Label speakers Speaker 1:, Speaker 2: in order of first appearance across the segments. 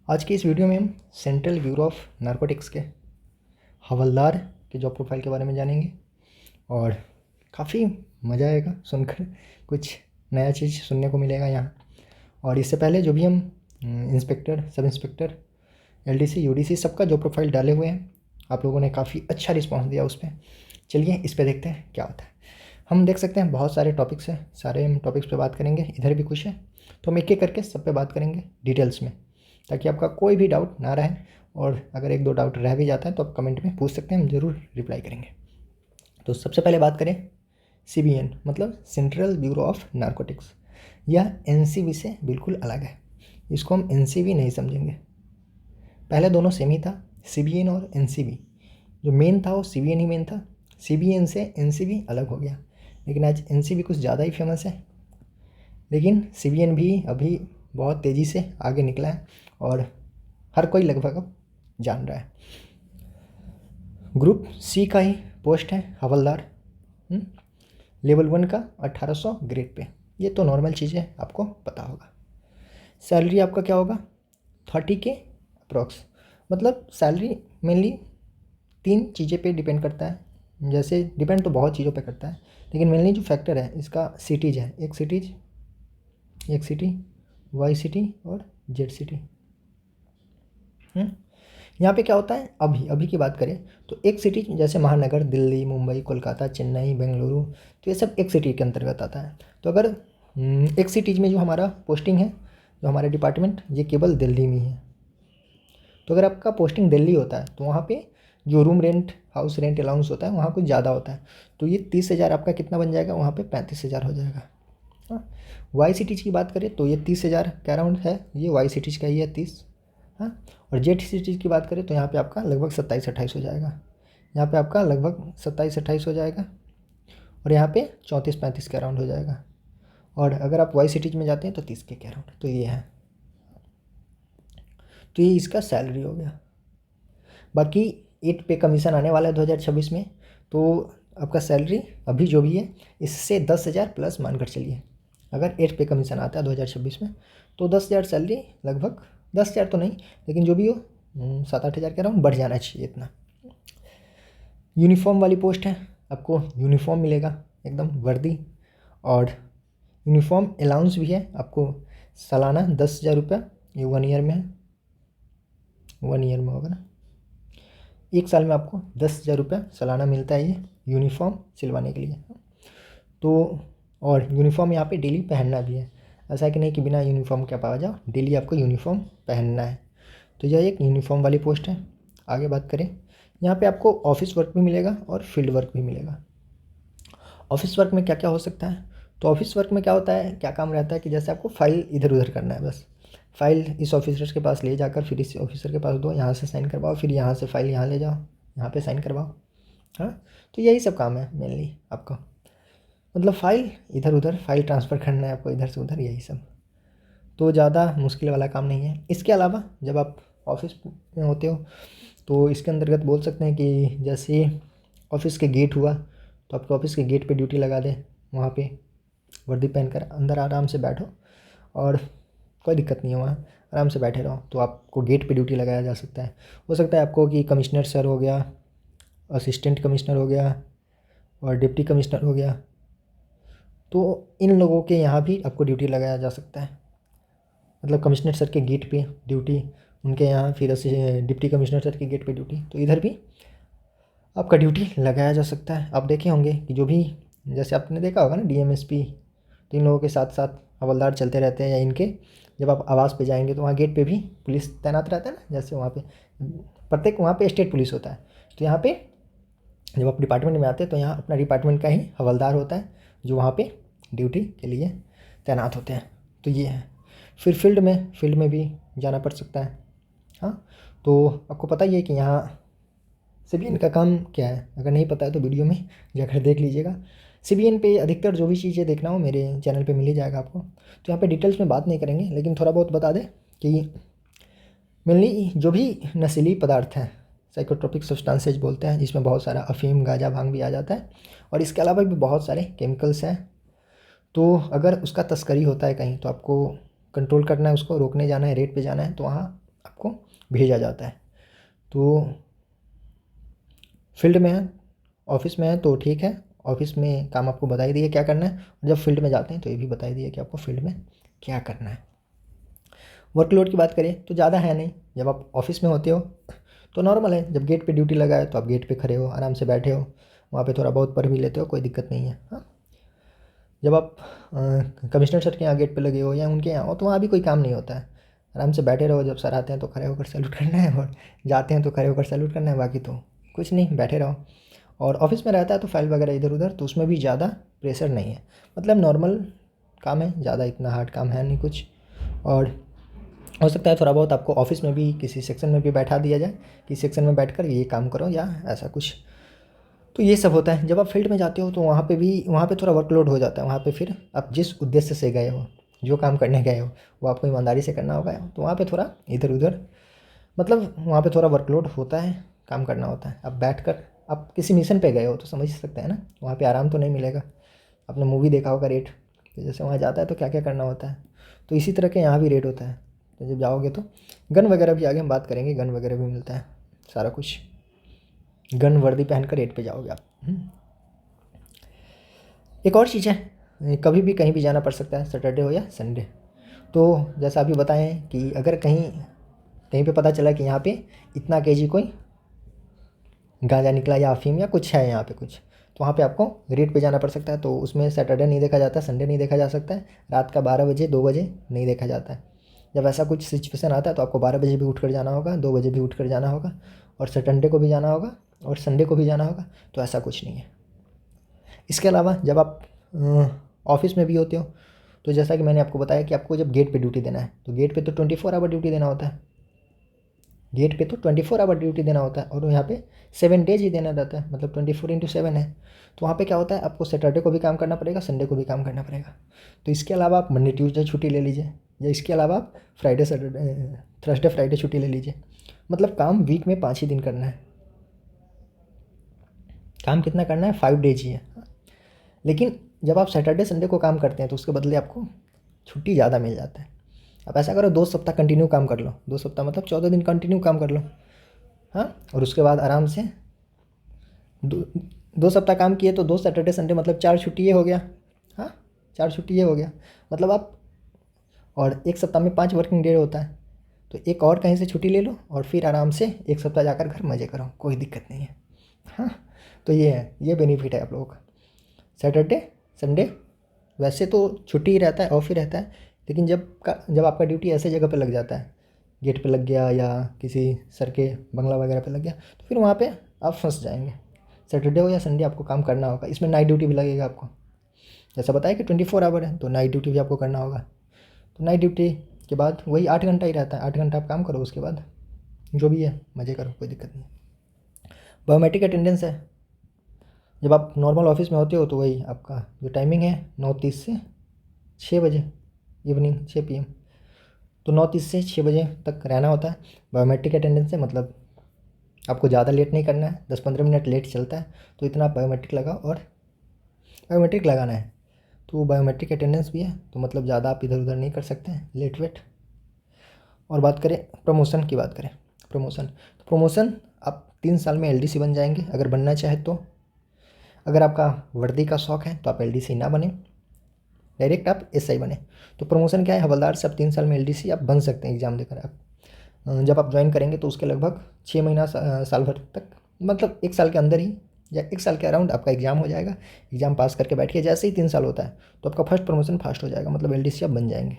Speaker 1: आज की इस वीडियो में हम सेंट्रल ब्यूरो ऑफ नारकोटिक्स के हवलदार के जॉब प्रोफाइल के बारे में जानेंगे और काफ़ी मज़ा आएगा सुनकर। कुछ नया चीज़ सुनने को मिलेगा यहाँ। और इससे पहले जो भी हम inspector, sub inspector, LDC, UDC सबका जॉब प्रोफाइल डाले हुए हैं, आप लोगों ने काफ़ी अच्छा रिस्पॉन्स दिया उस पर। चलिए इस पर देखते हैं क्या होता है। हम देख सकते हैं बहुत सारे टॉपिक्स हैं, सारे हम टॉपिक्स पे बात करेंगे। इधर भी कुछ है तो हम एक एक करके सब पे बात करेंगे डिटेल्स में, ताकि आपका कोई भी डाउट ना रहे। और अगर एक दो डाउट रह भी जाता है तो आप कमेंट में पूछ सकते हैं, हम ज़रूर रिप्लाई करेंगे। तो सबसे पहले बात करें CBN मतलब सेंट्रल ब्यूरो ऑफ नारकोटिक्स। यह NCB से बिल्कुल अलग है, इसको हम NCB नहीं समझेंगे। पहले दोनों सेम ही था, CBN और NCB। जो मेन था वो CBN ही मेन था, CBN से NCB अलग हो गया। लेकिन आज NCB कुछ ज़्यादा ही फेमस है, लेकिन CBN भी अभी बहुत तेज़ी से आगे निकला है और हर कोई लगभग अब जान रहा है। ग्रुप C का ही पोस्ट है हवलदार, लेवल 1 का 1800 ग्रेड पे। ये तो नॉर्मल चीज़ है, आपको पता होगा। सैलरी आपका क्या होगा, 30K अप्रॉक्स। मतलब सैलरी मेनली 3 चीज़ें पे डिपेंड करता है। जैसे डिपेंड तो बहुत चीज़ों पे करता है, लेकिन मेनली जो फैक्टर है इसका सिटीज़ है। एक सिटी, वाई सिटी और जेड सिटी। यहाँ पे क्या होता है, अभी की बात करें तो एक सिटी जैसे महानगर, दिल्ली, मुंबई, कोलकाता, चेन्नई, बेंगलुरु, तो ये सब एक सिटी के अंतर्गत आता है। तो अगर एक सिटीज़ में जो हमारा पोस्टिंग है, जो हमारा डिपार्टमेंट, ये केवल दिल्ली में ही है। तो अगर आपका पोस्टिंग दिल्ली होता है तो वहाँ पे जो room rent, house rent allowance होता है वहाँ कुछ ज़्यादा होता है। तो ये 30,000 आपका कितना बन जाएगा, वहाँ पे 35,000 हो जाएगा। हाँ, वाई सिटीज़ की बात करें तो ये 30,000 के अराउंड है, ये वाई सिटीज़ का ही है 30। हाँ, और जेड सिटीज़ की बात करें तो यहाँ पे आपका लगभग 27-28 हो जाएगा। यहाँ पे आपका लगभग 27-28 हो जाएगा और यहाँ पे 34-35 के अराउंड हो जाएगा। और अगर आप वाई सिटीज़ में जाते हैं तो 30 के अराउंड। तो ये है, तो ये इसका सैलरी हो गया। बाकी 8 पे कमीशन आने वाला है 2026 में, तो आपका सैलरी अभी जो भी है इससे 10,000 प्लस मानकर चलिए। अगर 8 पे कमीशन आता है 2026 में तो 10,000 सैलरी, लगभग 10,000 तो नहीं, लेकिन जो भी हो 7-8 हज़ार के अराउंड बढ़ जाना चाहिए इतना। यूनिफॉर्म वाली पोस्ट है, आपको यूनिफॉर्म मिलेगा एकदम वर्दी, और यूनिफॉर्म अलाउंस भी है आपको सालाना 10,000 रुपये। ये 1 ईयर में है, 1 ईयर में होगा ना, 1 साल में आपको 10,000 रुपये सालाना मिलता है ये यूनिफॉर्म सिलवाने के लिए। तो और यूनिफॉर्म यहाँ पे डेली पहनना भी है, ऐसा कि नहीं कि बिना यूनिफॉर्म के आप आ जाओ, डेली आपको यूनिफॉर्म पहनना है। तो यह एक यूनिफॉर्म वाली पोस्ट है। आगे बात करें, यहाँ पे आपको ऑफिस वर्क भी मिलेगा और फील्ड वर्क भी मिलेगा। ऑफिस वर्क में क्या क्या हो सकता है, तो ऑफिस वर्क में क्या होता है, क्या काम रहता है कि जैसे आपको फाइल इधर उधर करना है, बस फाइल इस ऑफिसर के पास ले जाकर फिर इस ऑफिसर के पास दो, यहाँ से साइन करवाओ, फिर यहाँ से फाइल यहाँ ले जाओ, यहाँ पे साइन करवाओ। हाँ, तो यही सब काम है मेनली आपका। मतलब फाइल इधर उधर, फाइल ट्रांसफ़र करना है आपको इधर से उधर, यही सब। तो ज़्यादा मुश्किल वाला काम नहीं है। इसके अलावा जब आप ऑफिस में होते हो तो इसके अंतर्गत बोल सकते हैं कि जैसे ऑफिस के गेट हुआ, तो आपके ऑफिस के गेट पे ड्यूटी लगा दें, वहाँ पे वर्दी पहनकर अंदर आराम से बैठो और कोई दिक्कत नहीं है, वहाँ आराम से बैठे रहो। तो आपको गेट पे ड्यूटी लगाया जा सकता है। हो सकता है आपको कि कमिश्नर सर हो गया, असिस्टेंट कमिश्नर हो गया और डिप्टी कमिश्नर हो गया, तो इन लोगों के यहाँ भी आपको ड्यूटी लगाया जा सकता है। मतलब कमिश्नर सर के गेट पे ड्यूटी उनके यहाँ, फिर डिप्टी कमिश्नर सर के गेट पे ड्यूटी, तो इधर भी आपका ड्यूटी लगाया जा सकता है। आप देखे होंगे कि जो भी, जैसे आपने देखा होगा ना DMSP, तो इन लोगों के साथ साथ हवलदार चलते रहते हैं, या इनके जब आप आवास पे जाएंगे तो वहाँ गेट पे भी पुलिस तैनात रहता है ना, जैसे वहाँ पे प्रत्येक वहाँ पे स्टेट पुलिस होता है। तो यहाँ पे जब आप डिपार्टमेंट में आते हैं तो यहाँ अपना डिपार्टमेंट का ही हवलदार होता है जो वहाँ पे ड्यूटी के लिए तैनात होते हैं। तो ये है। फिर फील्ड में भी जाना पड़ सकता है। हाँ, तो आपको पता ही है कि यहाँ CBN का काम क्या है। अगर नहीं पता है तो वीडियो में जाकर देख लीजिएगा। CBN पे अधिकतर जो भी चीज़ें देखना हो मेरे चैनल पे मिल ही जाएगा आपको। तो यहाँ पे डिटेल्स में बात नहीं करेंगे, लेकिन थोड़ा बहुत बता दें कि मेनली जो भी नशीली पदार्थ हैं, साइकोट्रोपिक सब्सटेंसेज बोलते हैं, जिसमें बहुत सारा अफीम, गांजा, भांग भी आ जाता है, और इसके अलावा भी बहुत सारे केमिकल्स हैं। तो अगर उसका तस्करी होता है कहीं तो आपको कंट्रोल करना है, उसको रोकने जाना है, रेड पे जाना है, तो वहाँ आपको भेजा जाता है। तो फील्ड में है, ऑफिस में है तो ठीक है, ऑफिस में काम आपको बता ही दिया क्या करना है। जब फील्ड में जाते हैं तो ये भी बता ही दिया कि आपको फील्ड में क्या करना है। वर्कलोड की बात करें तो ज़्यादा है नहीं। जब आप ऑफिस में होते हो तो नॉर्मल है, जब गेट पे ड्यूटी लगा है तो आप गेट पे खड़े हो, आराम से बैठे हो, वहाँ पे थोड़ा बहुत पढ़ भी लेते हो, कोई दिक्कत नहीं है। हाँ, जब आप कमिश्नर सर के यहाँ गेट पे लगे हो या उनके यहाँ हो तो वहाँ भी कोई काम नहीं होता है, आराम से बैठे रहो। जब सर आते हैं तो खड़े होकर सैल्यूट करना है, और जाते हैं तो खड़े होकर सैल्यूट करना है, बाकी तो कुछ नहीं, बैठे रहो। और ऑफिस में रहता है तो फाइल वगैरह इधर उधर, तो उसमें भी ज़्यादा प्रेशर नहीं है, मतलब नॉर्मल काम है, ज़्यादा इतना हार्ड काम है नहीं कुछ। और हो सकता है थोड़ा बहुत आपको ऑफिस में भी किसी सेक्शन में भी बैठा दिया जाए कि सेक्शन में बैठकर ये काम करो या ऐसा कुछ, तो ये सब होता है। जब आप फील्ड में जाते हो तो वहाँ पे थोड़ा वर्कलोड हो जाता है। वहाँ पे फिर आप जिस उद्देश्य से गए हो, जो काम करने गए हो, वो आपको ईमानदारी से करना होगा, तो वहाँ पे थोड़ा इधर उधर, मतलब वहाँ पे थोड़ा वर्कलोड होता है, काम करना होता है। अब बैठकर आप किसी मिशन पे गए हो तो समझ सकते हैं ना, वहाँ पे आराम तो नहीं मिलेगा। आपने मूवी देखा होगा रेट, तो जैसे वहाँ जाता है तो क्या क्या करना होता है, तो इसी तरह के यहाँ भी रेट होता है। तो जब जाओगे तो गन वगैरह भी आगे हम बात करेंगे, गन वगैरह भी मिलता है, सारा कुछ। गन वर्दी पहन कर रेट पे जाओगे आप। एक और चीज़ है, कभी भी कहीं भी जाना पड़ सकता है, सैटरडे हो या संडे। तो जैसा अभी बताएं कि अगर कहीं कहीं पे पता चला कि यहाँ पे इतना केजी कोई गांजा निकला या अफीम या कुछ है यहाँ पे कुछ, तो वहाँ पे आपको रेट पे जाना पड़ सकता है। तो उसमें सैटरडे नहीं देखा जाता, संडे नहीं देखा जा सकता है, रात का 12 बजे 2 बजे नहीं देखा जाता है। जब ऐसा कुछ सिचुएशन आता है तो आपको 12 बजे भी उठ कर जाना होगा, 2 बजे भी उठ कर जाना होगा, और सैटरडे को भी जाना होगा और संडे को भी जाना होगा, तो ऐसा कुछ नहीं है। इसके अलावा जब आप ऑफिस में भी होते हो तो जैसा कि मैंने आपको बताया कि आपको जब गेट पे ड्यूटी देना है तो गेट पे तो 24 आवर ड्यूटी देना होता है। गेट पे तो 24 आवर ड्यूटी देना होता है, और यहाँ पे 7 डेज ही देना रहता है, मतलब 24x7 है। तो वहाँ पे क्या होता है, आपको सैटरडे को भी काम करना पड़ेगा, संडे को भी काम करना पड़ेगा। तो इसके अलावा आप मंडे ट्यूसडे छुट्टी ले लीजिए, या इसके अलावा आप फ्राइडे सैटरडे थर्सडे फ्राइडे छुट्टी ले लीजिए। मतलब काम वीक में 5 ही दिन करना है। काम कितना करना है, 5 डेज ही है। लेकिन जब आप सैटरडे संडे को काम करते हैं तो उसके बदले आपको छुट्टी ज़्यादा मिल जाता है। आप ऐसा करो, 2 सप्ताह कंटिन्यू काम कर लो, 2 सप्ताह मतलब 14 दिन कंटिन्यू काम कर लो। हाँ, और उसके बाद आराम से 2 सप्ताह काम किए तो 2 सैटरडे संडे मतलब 4 छुट्टी ये हो गया। हाँ, 4 छुट्टी ये हो गया, मतलब आप, और एक सप्ताह में 5 वर्किंग डे होता है, तो एक और कहीं से छुट्टी ले लो और फिर आराम से एक सप्ताह जाकर घर मज़े करो, कोई दिक्कत नहीं है। हाँ, तो ये है, ये बेनिफिट है आप लोगों का। सैटरडे संडे वैसे तो छुट्टी ही रहता है, ऑफ ही रहता है, लेकिन जब आपका ड्यूटी ऐसे जगह पे लग जाता है, गेट पे लग गया या किसी सर के बंगला वगैरह पे लग गया, तो फिर वहाँ पे आप फंस जाएंगे। सैटरडे हो या संडे आपको काम करना होगा। इसमें नाइट ड्यूटी भी लगेगा आपको, जैसा बताया कि 24 आवर है तो नाइट ड्यूटी भी आपको करना होगा। तो नाइट ड्यूटी के बाद वही 8 घंटा ही रहता है, 8 घंटा आप काम करो, उसके बाद जो भी है मज़े करो, कोई दिक्कत नहीं। बायोमेट्रिक अटेंडेंस है, जब आप नॉर्मल ऑफिस में होते हो तो वही आपका जो टाइमिंग है 9:30 से 6 बजे, इवनिंग 6 PM, तो 9:30 से 6 बजे तक रहना होता है। बायोमेट्रिक अटेंडेंस से मतलब आपको ज़्यादा लेट नहीं करना है, 10-15 मिनट लेट चलता है तो इतना आप बायोमेट्रिक लगाओ, और बायोमेट्रिक लगाना है तो बायोमेट्रिक अटेंडेंस भी है, तो मतलब ज़्यादा आप इधर उधर नहीं कर सकते हैं लेट वेट। और बात करें प्रमोशन की, बात करें प्रमोशन, तो प्रमोशन आप 3 साल में LDC बन जाएंगे अगर बनना चाहे तो। अगर आपका वर्दी का शौक़ है तो आप LDC ना बने, डायरेक्ट आप SI बने। तो प्रमोशन क्या है, हवलदार से आप 3 साल में LDC आप बन सकते हैं एग्ज़ाम देकर। आप जब आप ज्वाइन करेंगे तो उसके लगभग 6 महीना साल भर तक, मतलब 1 साल के अंदर ही या 1 साल के अराउंड आपका एग्ज़ाम हो जाएगा। एग्ज़ाम पास करके बैठिए, जैसे ही 3 साल होता है तो आपका फर्स्ट प्रमोशन फास्ट हो जाएगा, मतलब LDC आप बन जाएंगे।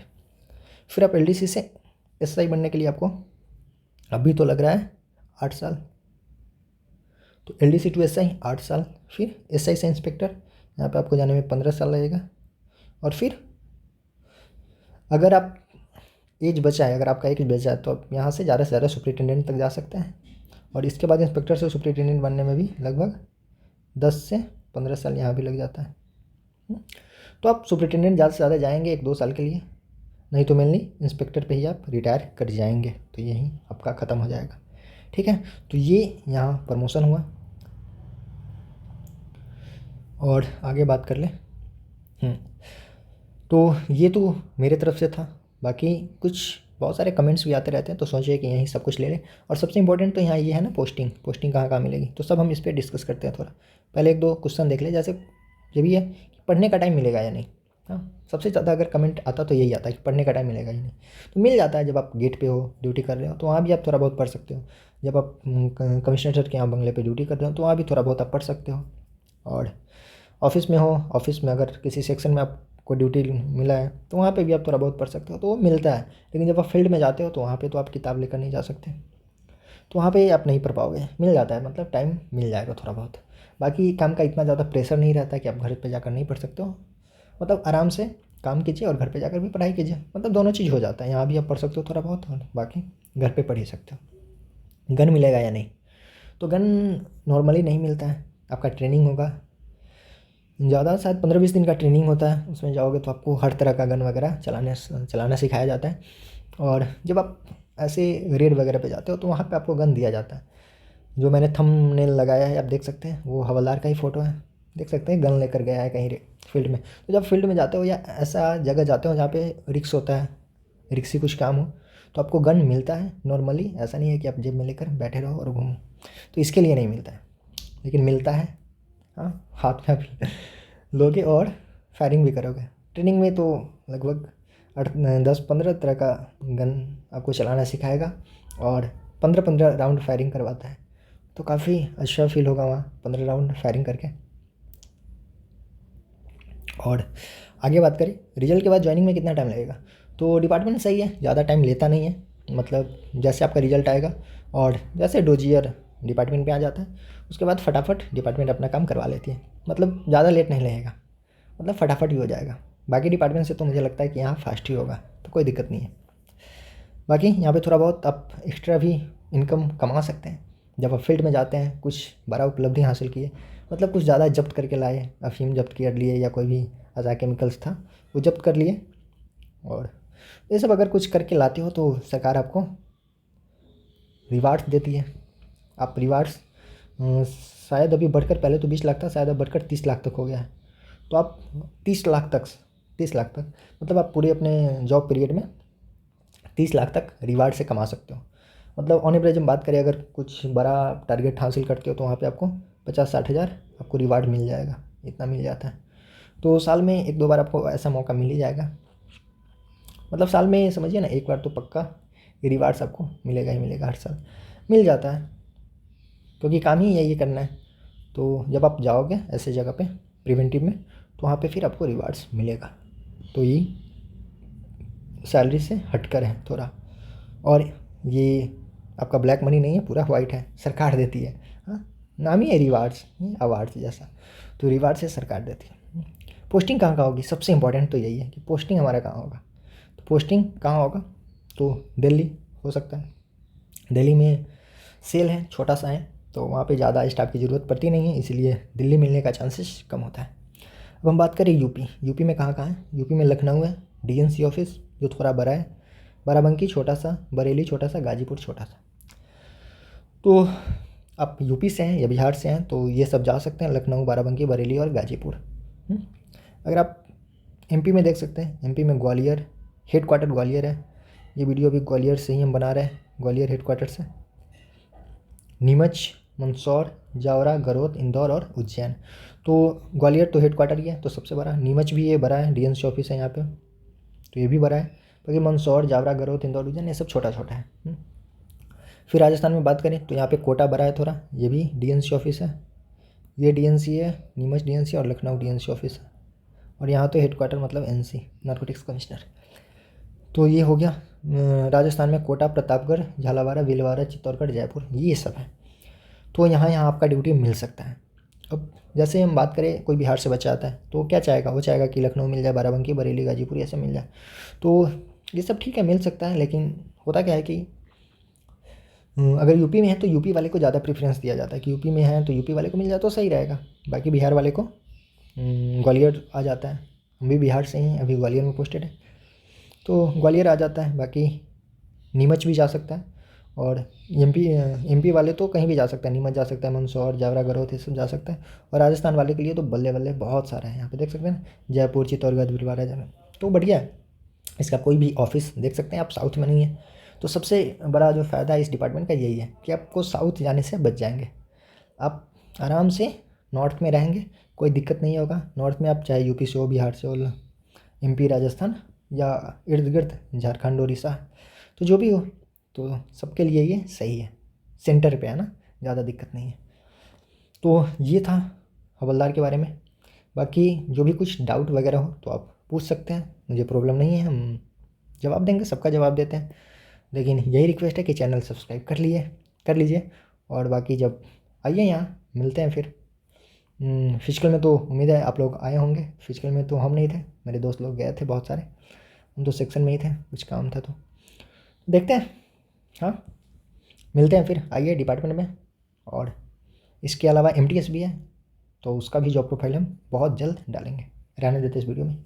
Speaker 1: फिर आप LDC से SI बनने के लिए आपको अभी तो लग रहा है 8 साल, तो LDC टू SI 8 साल, फिर SI से इंस्पेक्टर, यहाँ पे आपको जाने में 15 साल लगेगा। और फिर अगर आप एज बचा है, अगर आपका एज बचा है तो आप यहाँ से ज़्यादा सुपरिटेंडेंट तक जा सकते हैं। और इसके बाद इंस्पेक्टर से सुपरिटेंडेंट बनने में भी लगभग 10 से 15 साल यहाँ भी लग जाता है। तो आप सुपरिटेंडेंट ज़्यादा से ज़्यादा जाएंगे 1-2 साल के लिए, नहीं तो मेनली इंस्पेक्टर पे ही आप रिटायर कर जाएंगे, तो यही आपका ख़त्म हो जाएगा। ठीक है, तो ये यहाँ प्रमोशन हुआ। और आगे बात कर लें। तो ये तो मेरे तरफ से था, बाकी कुछ बहुत सारे कमेंट्स भी आते रहते हैं, तो सोचिए कि यहीं सब कुछ ले लें। और सबसे इंपॉर्टेंट तो यहाँ ये है ना, पोस्टिंग कहाँ कहाँ मिलेगी, तो सब हम इस पर डिस्कस करते हैं थोड़ा। पहले 1-2 क्वेश्चन देख ले, जैसे ये भी है कि पढ़ने का टाइम मिलेगा या नहीं। हाँ, सबसे ज़्यादा अगर कमेंट आता तो यही आता है कि पढ़ने का टाइम मिलेगा ही नहीं। तो मिल जाता है, जब आप गेट पे हो, ड्यूटी कर रहे हो, तो वहाँ भी आप थोड़ा बहुत पढ़ सकते हो। जब आप कमिश्नर सर के यहाँ बंगले पे ड्यूटी कर रहे हो, तो वहाँ भी थोड़ा बहुत आप पढ़ सकते हो। और ऑफिस में हो, ऑफिस में अगर किसी सेक्शन में आपको ड्यूटी मिला है, तो वहाँ पे भी आप थोड़ा बहुत पढ़ सकते हो, तो वो मिलता है। लेकिन जब आप फील्ड में जाते हो, तो वहाँ पे तो आप किताब लेकर नहीं जा सकते, तो वहाँ पे आप नहीं पढ़ पाओगे। मिल जाता है, मतलब टाइम मिल जाएगा थोड़ा बहुत। बाकी काम का इतना ज़्यादा प्रेशर नहीं रहता कि आप घर पे जाकर नहीं पढ़ सकते हो। मतलब आराम से काम कीजिए और घर पे जाकर भी पढ़ाई कीजिए, मतलब दोनों चीज़ हो जाता है। यहाँ भी आप पढ़ सकते हो थोड़ा बहुत, और बाकी घर पे पढ़ ही सकते हो। गन मिलेगा या नहीं, तो गन नॉर्मली नहीं मिलता है। आपका ट्रेनिंग होगा ज़्यादा, शायद 15-20 दिन का ट्रेनिंग होता है। उसमें जाओगे तो आपको हर तरह का गन वगैरह चलाना सिखाया जाता है। और जब आप ऐसे रेड वगैरह पे जाते हो, तो वहाँ पे आपको गन दिया जाता है। जो मैंने थंबनेल लगाया है, आप देख सकते हैं, वो हवलदार का ही फ़ोटो है। देख सकते हैं, गन लेकर गया है कहीं फील्ड में। तो जब फील्ड में जाते हो या ऐसा जगह जाते हो जहाँ पे रिस्क होता है, रिस्की कुछ काम हो, तो आपको गन मिलता है नॉर्मली। ऐसा नहीं है कि आप जेब में लेकर बैठे रहो और घूमो, तो इसके लिए नहीं मिलता है, लेकिन मिलता है। हाँ, हाथ में भी लोगे और फायरिंग भी करोगे। ट्रेनिंग में तो लगभग 10-15 तरह का गन आपको चलाना सिखाएगा, और 15-15 राउंड फायरिंग करवाता है। तो काफ़ी अच्छा फील होगा वहाँ 15 राउंड फायरिंग करके। और आगे बात करें रिजल्ट के बाद ज्वाइनिंग में कितना टाइम लगेगा, तो डिपार्टमेंट सही है, ज़्यादा टाइम लेता नहीं है। मतलब जैसे आपका रिजल्ट आएगा और जैसे डोजियर डिपार्टमेंट पे आ जाता है, उसके बाद फटाफट डिपार्टमेंट अपना काम करवा लेती है। मतलब ज़्यादा लेट नहीं लगेगा, मतलब फटाफट ही हो जाएगा। बाकी डिपार्टमेंट से तो मुझे लगता है कि यहाँ फास्ट ही होगा, तो कोई दिक्कत नहीं है। बाकी यहाँ पे थोड़ा बहुत आप एक्स्ट्रा भी इनकम कमा सकते हैं जब आप फील्ड में जाते हैं। कुछ बड़ा उपलब्धि हासिल किए, मतलब कुछ ज़्यादा जब्त करके लाए, अफीम जब्त कर लिए या कोई भी अज़ा केमिकल्स था वो जब्त कर लिए, और ये सब अगर कुछ करके लाते हो तो सरकार आपको रिवार्ड्स देती है। आप रिवार्ड्स शायद अभी बढ़कर, पहले तो 20 लाख था, शायद अब बढ़कर 30 लाख तक हो गया है। तो आप 30 लाख तक मतलब आप पूरे अपने जॉब पीरियड में 30 लाख तक रिवार्ड से कमा सकते हो। मतलब ऑन एवरेज हम बात करें, अगर कुछ बड़ा टारगेट हासिल करते हो, तो वहाँ पे आपको 50-60 हज़ार आपको रिवार्ड मिल जाएगा, इतना मिल जाता है। तो साल में 1-2 बार आपको ऐसा मौका मिल ही जाएगा। मतलब साल में समझिए ना, एक बार तो पक्का ये रिवार्ड्स आपको मिलेगा ही मिलेगा, हर साल मिल जाता है, क्योंकि काम ही यही करना है। तो जब आप जाओगे ऐसे जगह पे प्रिवेंटिव में, तो वहाँ पे फिर आपको रिवार्ड्स मिलेगा। तो ये सैलरी से हटकर है थोड़ा, और ये आपका ब्लैक मनी नहीं है, पूरा वाइट है, सरकार देती है। हाँ, नाम ही है रिवार्ड्स, अवार्ड्स जैसा, तो रिवार्ड से सरकार देती है। पोस्टिंग कहाँ होगी, सबसे इंपॉर्टेंट तो यही है कि पोस्टिंग हमारा कहाँ होगा। तो पोस्टिंग कहाँ होगा, तो दिल्ली हो सकता है। दिल्ली में सेल है, छोटा सा है, तो वहाँ पे ज़्यादा स्टाफ की ज़रूरत पड़ती नहीं है, इसलिए दिल्ली मिलने का चांसेस कम होता है। अब हम बात करें यूपी में कहाँ है। यूपी में लखनऊ है, डीएनसी ऑफिस जो थोड़ा बड़ा है, बाराबंकी छोटा सा, बरेली छोटा सा, गाजीपुर छोटा सा। तो आप यूपी से हैं या बिहार से हैं तो ये सब जा सकते हैं, लखनऊ, बाराबंकी, बरेली और गाजीपुर। अगर आप एमपी में देख सकते हैं, एमपी में ग्वालियर, हेडक्वार्टर ग्वालियर है। ये वीडियो भी ग्वालियर से ही हम बना रहे हैं, ग्वालियर हेडक्वार्टर से। नीमच, मंदसौर, जावरा, गरोद, इंदौर और उज्जैन। तो ग्वालियर तो हेडक्वार्टर ही है, तो सबसे बड़ा। नीमच भी ये बड़ा है, डीएनसी ऑफिस है यहाँ पे, तो ये भी बड़ा है। बाकी मंदसौर, जावरा, गरोद, इंदौर, उज्जैन ये सब छोटा छोटा है। फिर राजस्थान में बात करें तो यहाँ पे कोटा बड़ा है थोड़ा, ये भी डीएनसी ऑफिस है। ये डीएनसी है, नीमच डीएनसी और लखनऊ डीएनसी ऑफिस है। और यहाँ तो हेडक्वार्टर मतलब एनसी, नारकोटिक्स कमिश्नर। तो ये हो गया राजस्थान में कोटा, प्रतापगढ़, झालावाड़, भीलवाड़ा, चित्तौड़गढ़, जयपुर, ये सब है। तो यहाँ आपका ड्यूटी मिल सकता है। अब जैसे हम बात करें, कोई बिहार से बच्चा आता है तो क्या चाहेगा, वो चाहेगा कि लखनऊ मिल जाए, बाराबंकी, बरेली, गाजीपुर ये सब मिल जाए। तो ये सब ठीक है, मिल सकता है, लेकिन होता क्या है कि अगर यूपी में है तो यूपी वाले को ज़्यादा प्रेफरेंस दिया जाता है कि यूपी में है तो यूपी वाले को मिल जाए तो सही रहेगा। बाकी बिहार वाले को ग्वालियर आ जाता है। हम भी बिहार से ही, अभी ग्वालियर में पोस्टेड है, तो ग्वालियर आ जाता है। बाकी नीमच भी जा सकता है, और एमपी वाले तो कहीं भी जा सकता है, नीमच जा सकता है, मंदसौर, जावरा, गरोथ ये सब जा सकता है। और राजस्थान वाले के लिए तो बल्ले बल्ले बहुत सारा है, यहाँ पे देख सकते हैं ना, जयपुर, चित्तौड़गढ़, भीलवाड़ा, तो बढ़िया है। इसका कोई भी ऑफिस देख सकते हैं आप साउथ में नहीं है। तो सबसे बड़ा जो फ़ायदा है इस डिपार्टमेंट का यही है कि आपको साउथ जाने से बच जाएंगे। आप आराम से नॉर्थ में रहेंगे, कोई दिक्कत नहीं होगा। नॉर्थ में आप चाहे यूपी से हो, बिहार से हो, एमपी, राजस्थान या इर्द गिर्द झारखंड, उड़ीसा, तो जो भी हो, तो सबके लिए ये सही है। सेंटर पे है ना, ज़्यादा दिक्कत नहीं है। तो ये था हवलदार के बारे में। बाकी जो भी कुछ डाउट वगैरह हो तो आप पूछ सकते हैं, मुझे प्रॉब्लम नहीं है, हम जवाब देंगे, सबका जवाब देते हैं। लेकिन यही रिक्वेस्ट है कि चैनल सब्सक्राइब कर लीजिए। और बाकी जब आइए यहाँ मिलते हैं फिर। फिजिकल में तो उम्मीद है आप लोग आए होंगे। फिजिकल में तो हम नहीं थे, मेरे दोस्त लोग गए थे बहुत सारे, हम तो सेक्शन में ही थे, कुछ काम था तो देखते हैं। हाँ, मिलते हैं फिर, आइए डिपार्टमेंट में। और इसके अलावा एमटीएस भी है, तो उसका भी जॉब प्रोफाइल हम बहुत जल्द डालेंगे। रहने देते इस वीडियो में।